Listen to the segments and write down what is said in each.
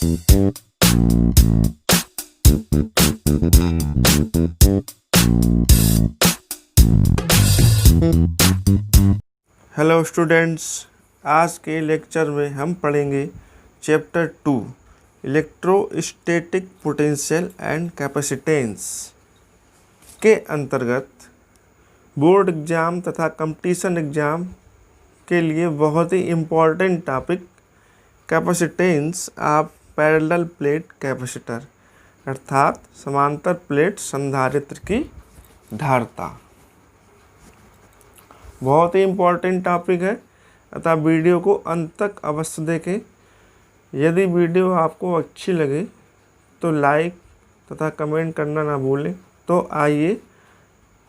Hello students, आज के lecture में हम पढ़ेंगे chapter 2 electrostatic potential and capacitance के अंतर्गत बोर्ड एग्ज़ाम तथा कंपटीशन एग्ज़ाम के लिए बहुत ही important topic capacitance of parallel plate capacitor अर्थात समांतर प्लेट संधारित्र की धारिता। बहुत ही इम्पॉर्टेंट टॉपिक है अतः वीडियो को अंत तक अवश्य देखें। यदि वीडियो आपको अच्छी लगे तो लाइक तथा कमेंट करना ना भूलें। तो आइए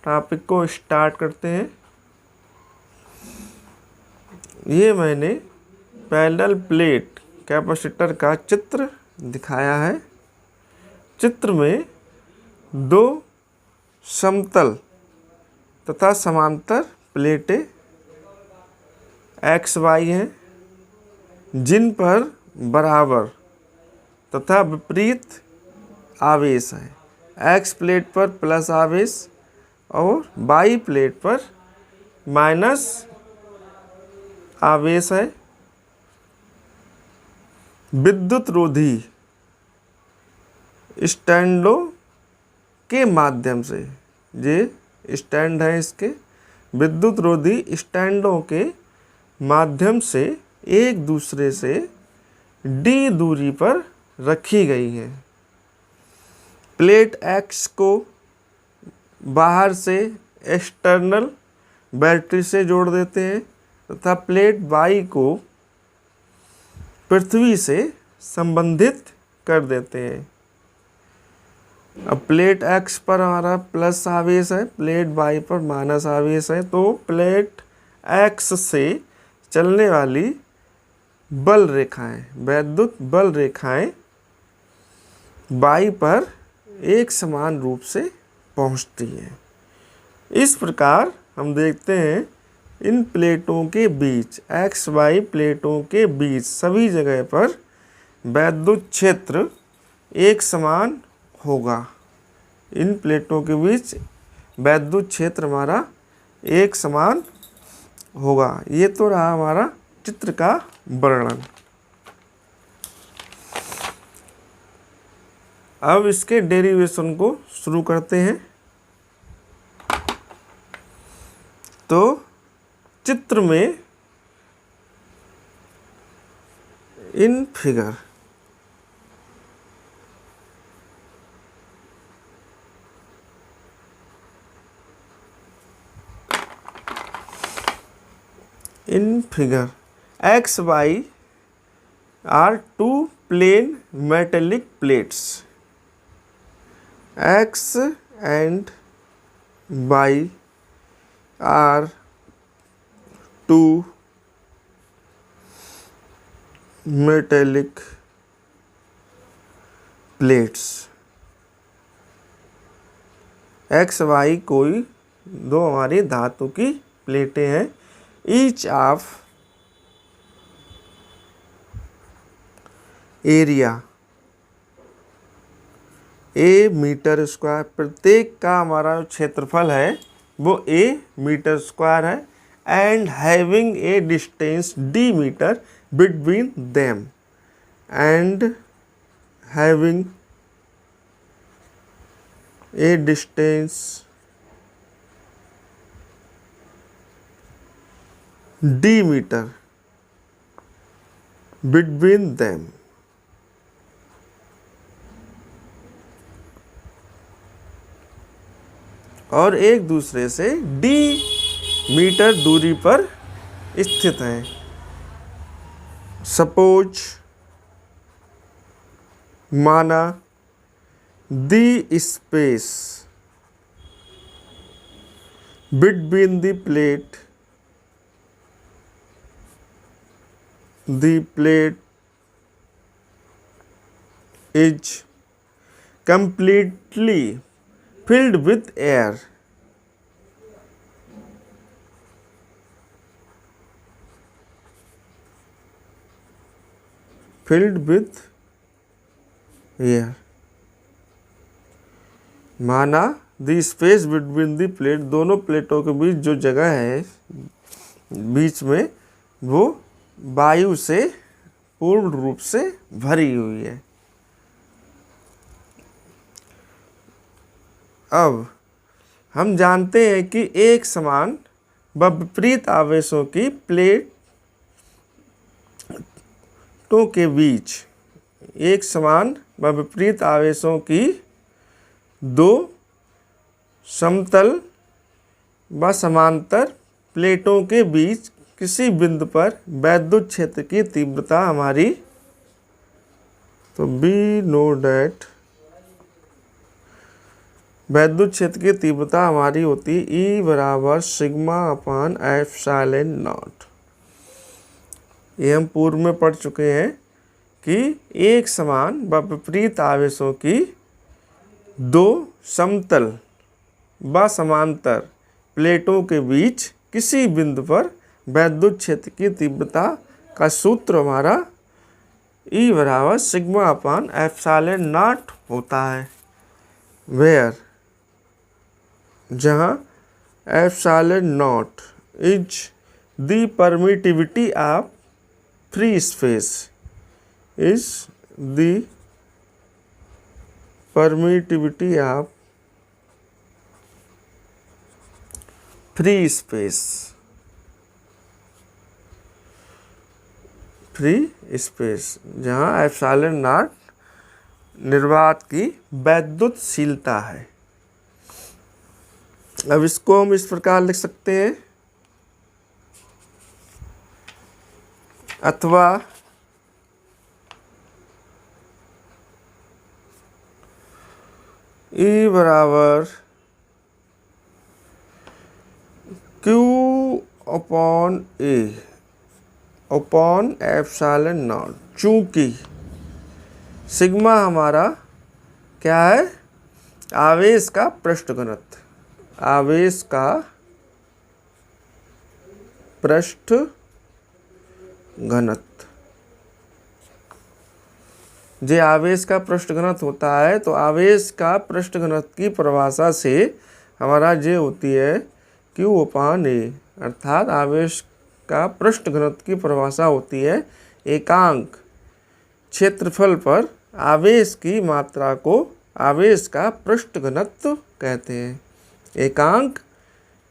टॉपिक को स्टार्ट करते हैं। ये मैंने पैरेलल प्लेट कैपेसिटर का चित्र दिखाया है। चित्र में दो समतल तथा समांतर प्लेटें एक्स वाई हैं जिन पर बराबर तथा विपरीत आवेश है। एक्स प्लेट पर प्लस आवेश और वाई प्लेट पर माइनस आवेश है। विद्युत रोधी स्टैंडों के माध्यम से, ये स्टैंड है, इसके विद्युत रोधी स्टैंडों के माध्यम से एक दूसरे से डी दूरी पर रखी गई है। प्लेट एक्स को बाहर से एक्सटर्नल बैटरी से जोड़ देते हैं तथा प्लेट वाई को पृथ्वी से संबंधित कर देते हैं। अब प्लेट एक्स पर हमारा प्लस आवेश है, प्लेट वाई पर माइनस आवेश है, तो प्लेट एक्स से चलने वाली बल रेखाएं, वैद्युत बल रेखाएं वाई पर एक समान रूप से पहुंचती हैं। इस प्रकार हम देखते हैं इन प्लेटों के बीच, एक्स वाई प्लेटों के बीच सभी जगह पर वैद्युत क्षेत्र एक समान होगा। इन प्लेटों के बीच वैद्युत क्षेत्र हमारा एक समान होगा। ये तो रहा हमारा चित्र का वर्णन। अब इसके डेरिवेशन को शुरू करते हैं। तो चित्र में in figure X Y are two plain metallic plates. X and Y are two metallic plates. X Y कोई दो हमारी धातु की प्लेटें हैं। Each of area A metre square, प्रत्येक का हमारा क्षेत्रफल है वो ए मीटर स्क्वायर है। And having a distance D metre between them, and having a distance D metre between them. और एक दूसरे से डी मीटर दूरी पर स्थित हैं। सपोज, माना, the space between the plate is completely filled with air. Filled with here. माना the space between the plate, दोनों प्लेटों के बीच जो जगह है बीच में वो वायु से पूर्ण रूप से भरी हुई है। अब हम जानते हैं कि एक समान व विपरीत आवेशों की प्लेटों के बीच, एक समान व विपरीत आवेशों की दो समतल व समांतर प्लेटों के बीच किसी बिंदु पर वैद्युत क्षेत्र की तीव्रता हमारी, तो बी नो डेट वैद्युत क्षेत्र की तीव्रता हमारी होती E बराबर सिग्मा अपान एप्सिलॉन नॉट। ये हम पूर्व में पढ़ चुके हैं कि एक समान व विपरीत आवेशों की दो समतल व समांतर प्लेटों के बीच किसी बिंदु पर वैद्युत क्षेत्र की तीव्रता का सूत्र हमारा E बराबर सिग्मा अपान एप्सिलॉन नॉट होता है। वेयर, जहाँ epsilon not is the permittivity of free space, is the permittivity of free space, free space, जहाँ एप्सिलॉन नॉट निर्वात की वैद्युतशीलता है। अब इसको हम इस प्रकार लिख सकते हैं, अथवा E बराबर Q upon A upon epsilon not. चूंकि सिग्मा हमारा क्या है, आवेश का पृष्ठ घनत्व, आवेश का पृष्ठ घनत्व, जे आवेश का पृष्ठ घनत्व होता है, तो आवेश का पृष्ठ घनत्व की परिभाषा से हमारा जे होती है Q अपान A, अर्थात आवेश का पृष्ठ घनत्व की परिभाषा होती है एकांक क्षेत्रफल पर आवेश की मात्रा को आवेश का पृष्ठ घनत्व कहते हैं। एकांक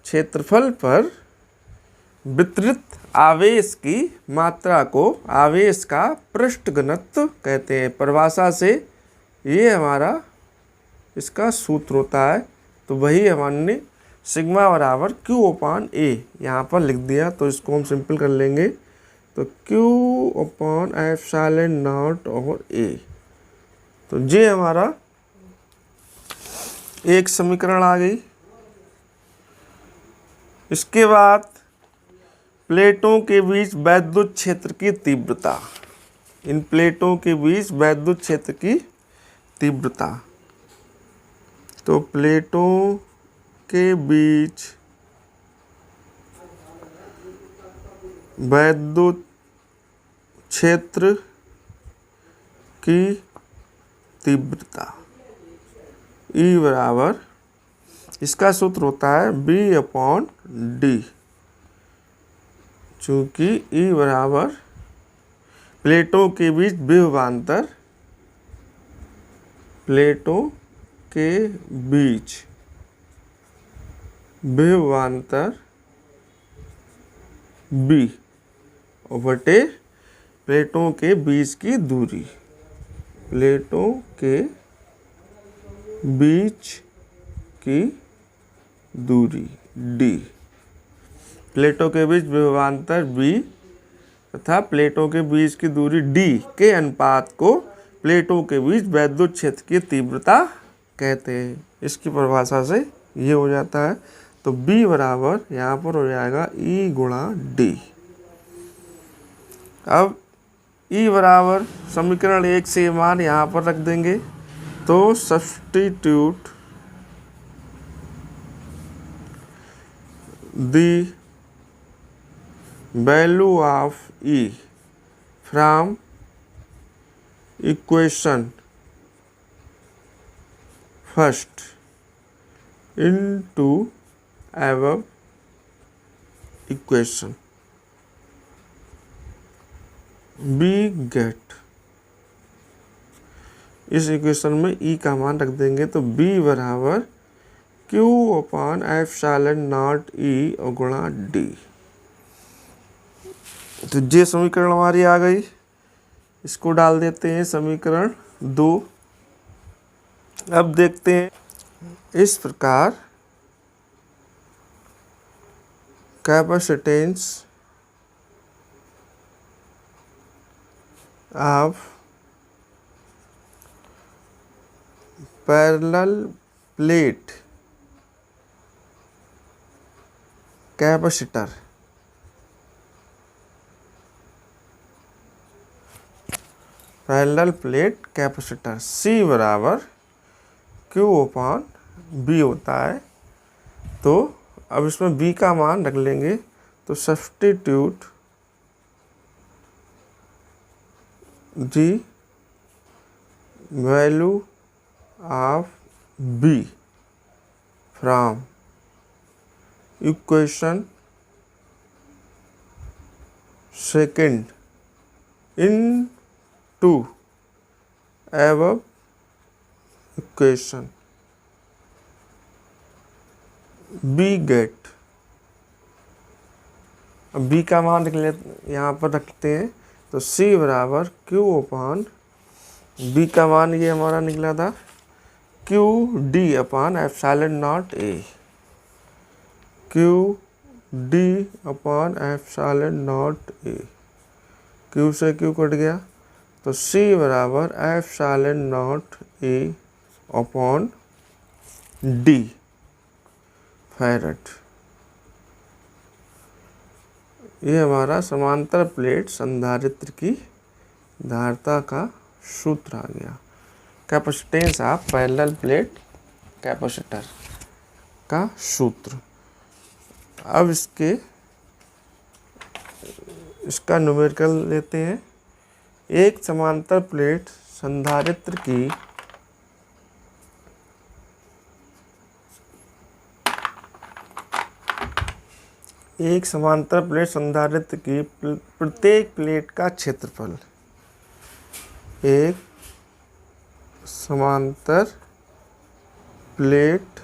क्षेत्रफल पर वितरित आवेश की मात्रा को आवेश का पृष्ठ घनत्व कहते हैं। परिभाषा से ये हमारा इसका सूत्र होता है। तो वही हमने सिग्मा बराबर Q अपान A यहाँ पर लिख दिया, तो इसको हम सिंपल कर लेंगे। तो Q अपान एप्सिलॉन नॉट और A, तो ये हमारा एक समीकरण आ गई। इसके बाद प्लेटों के बीच वैद्युत क्षेत्र की तीव्रता, इन प्लेटों के बीच वैद्युत क्षेत्र की तीव्रता, तो प्लेटों के बीच वैद्युत क्षेत्र की तीव्रता E बराबर, इसका सूत्र होता है B अपॉन D। चूंकि E बराबर प्लेटों के बीच विभवांतर, प्लेटों के बीच विभवांतर B और बटे प्लेटों के बीच की दूरी, प्लेटों के बीच की दूरी D, प्लेटों के बीच विभवांतर B तथा प्लेटों के बीच की दूरी D के अनुपात को प्लेटों के बीच वैद्युत क्षेत्र की तीव्रता कहते हैं। इसकी परिभाषा से ये हो जाता है। तो B बराबर यहाँ पर हो जाएगा E गुणा D। अब E बराबर समीकरण 1 से मान यहाँ पर रख देंगे, तो substitute the value of E from equation first into above equation we get. इस इक्वेशन में ई का मान रख देंगे तो बी बराबर Q upon epsilon not E और गुणा डी। तो ये समीकरण हमारी आ गई, इसको डाल देते हैं समीकरण 2। अब देखते हैं, इस प्रकार capacitance of parallel plate capacitor parallel plate capacitor C बराबर Q अपॉन B होता है। तो अब इसमें B का मान रख लेंगे, तो substitute the value of B from equation second into above equation we get. अब बी का मान रख ले, यहाँ पर रखते हैं, तो सी बराबर क्यू अपॉन बी का मान ये हमारा निकला था Q D upon epsilon not a. Q D upon epsilon not a, Q से क्यू कट गया, तो C बराबर epsilon not a upon D farad. ये हमारा समांतर प्लेट संधारित्र की धारिता का सूत्र आ गया, capacitance of parallel plate capacitor का सूत्र। अब इसका न्यूमेरिकल लेते हैं। एक समांतर प्लेट संधारित्र की प्रत्येक प्लेट का क्षेत्रफल, एक समांतर प्लेट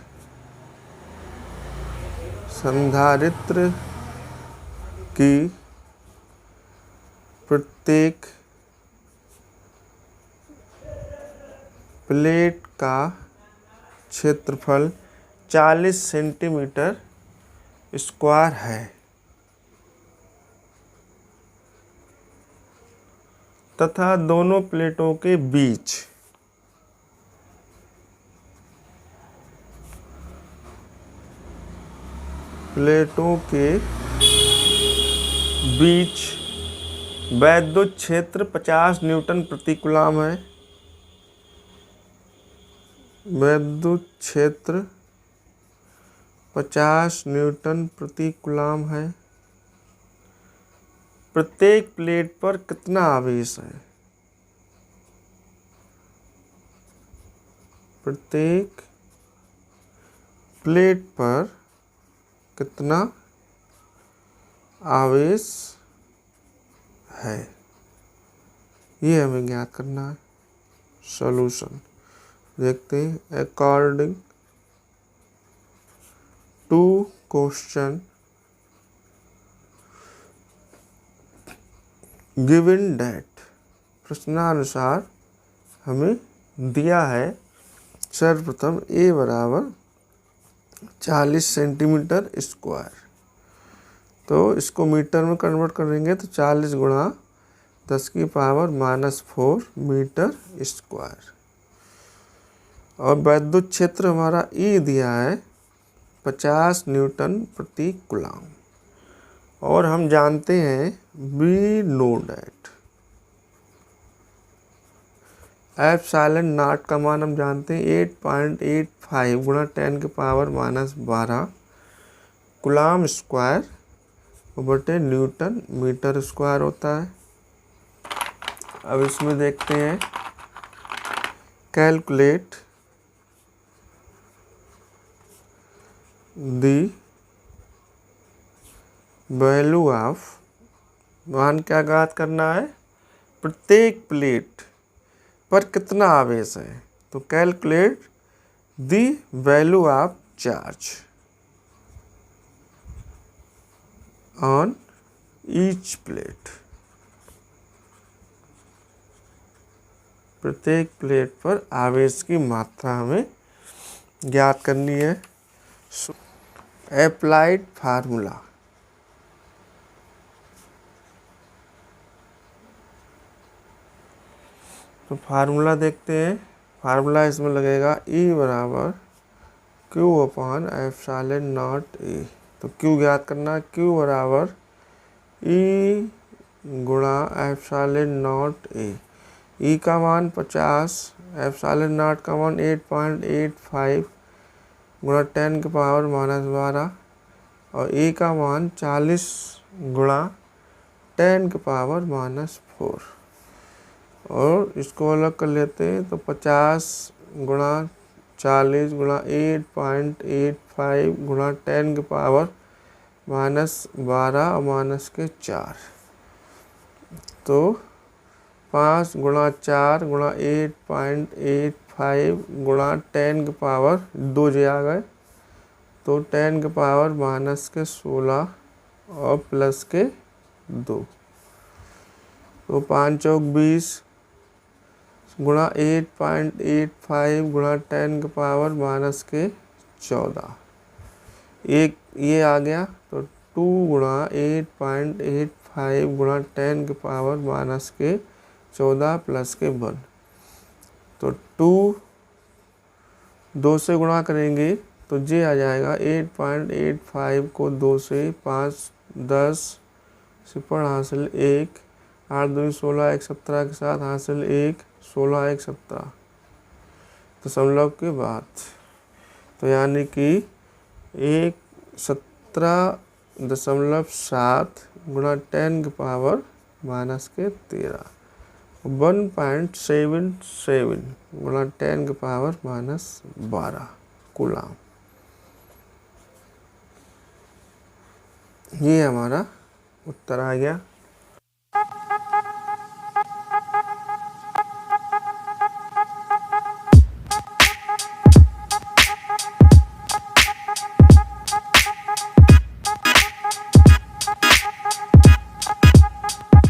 संधारित्र की प्रत्येक प्लेट का क्षेत्रफल 40 सेंटीमीटर स्क्वायर है तथा दोनों प्लेटों के बीच वैद्युत क्षेत्र 50 न्यूटन प्रति कूलम है। वैद्युत क्षेत्र 50 न्यूटन प्रति कूलम है। प्रत्येक प्लेट पर कितना आवेश है? प्रत्येक प्लेट पर कितना आवेश है, ये हमें ज्ञात करना है। सॉल्यूशन देखते हैं। According to question given that, प्रश्नानुसार हमें दिया है सर्वप्रथम ए बराबर 40 सेंटीमीटर स्क्वायर, तो इसको मीटर में कन्वर्ट करेंगे तो 40 गुणा 10⁻⁻⁴ मीटर स्क्वायर। और वैद्युत क्षेत्र हमारा ई दिया है 50 न्यूटन प्रति कूलम, और हम जानते हैं be know that epsilon not का मान हम जानते हैं 8.85 गुणा 10⁻⁻12 कूलम स्क्वायर बटे न्यूटन मीटर स्क्वायर होता है। अब इसमें देखते हैं कैलकुलेट दी वैल्यू ऑफ, मान क्या ज्ञात करना है, प्रत्येक प्लेट पर कितना आवेश है। तो calculate the value of charge on each plate, प्रत्येक प्लेट पर आवेश की मात्रा हमें ज्ञात करनी है। अप्लाइड फार्मूला, तो फार्मूला देखते हैं। फार्मूला इसमें लगेगा E बराबर Q upon epsilon not E। तो Q ज्ञात करना, Q बराबर E गुणा एप्सिलॉन नॉट E। E का मान 50, एप्सिलॉन नॉट का मान 8.85 गुणा 10 के पावर -12 और E का मान 40 गुणा 10 के पावर -4। और इसको अलग कर लेते हैं तो 50 गुणा 40 गुणा 8.85 गुणा 10 के पावर -12 और -4। तो 5 गुणा 4 गुणा 8.85 गुणा 10 के पावर 2 जे आ गए, तो 10 के पावर -16 और +2। तो 5 चौक 20 गुणा 8.85 गुणा 10 के पावर -14। एक ये आ गया, तो 2 गुणा 8.85 गुणा 10 के पावर -14 +1। तो 2 से गुणा करेंगे तो ये आ जाएगा 8.85 को 2 से 5 10 सिपड़ हासिल 1 8 2 16 1 17 के साथ हासिल 1 16 1 17 दशमलव के बाद। तो यानी कि 17.7 गुणा 10 के पावर -13 1.77 गुणा 10 के पावर -12 कूलाम। ये हमारा उत्तर आ गया।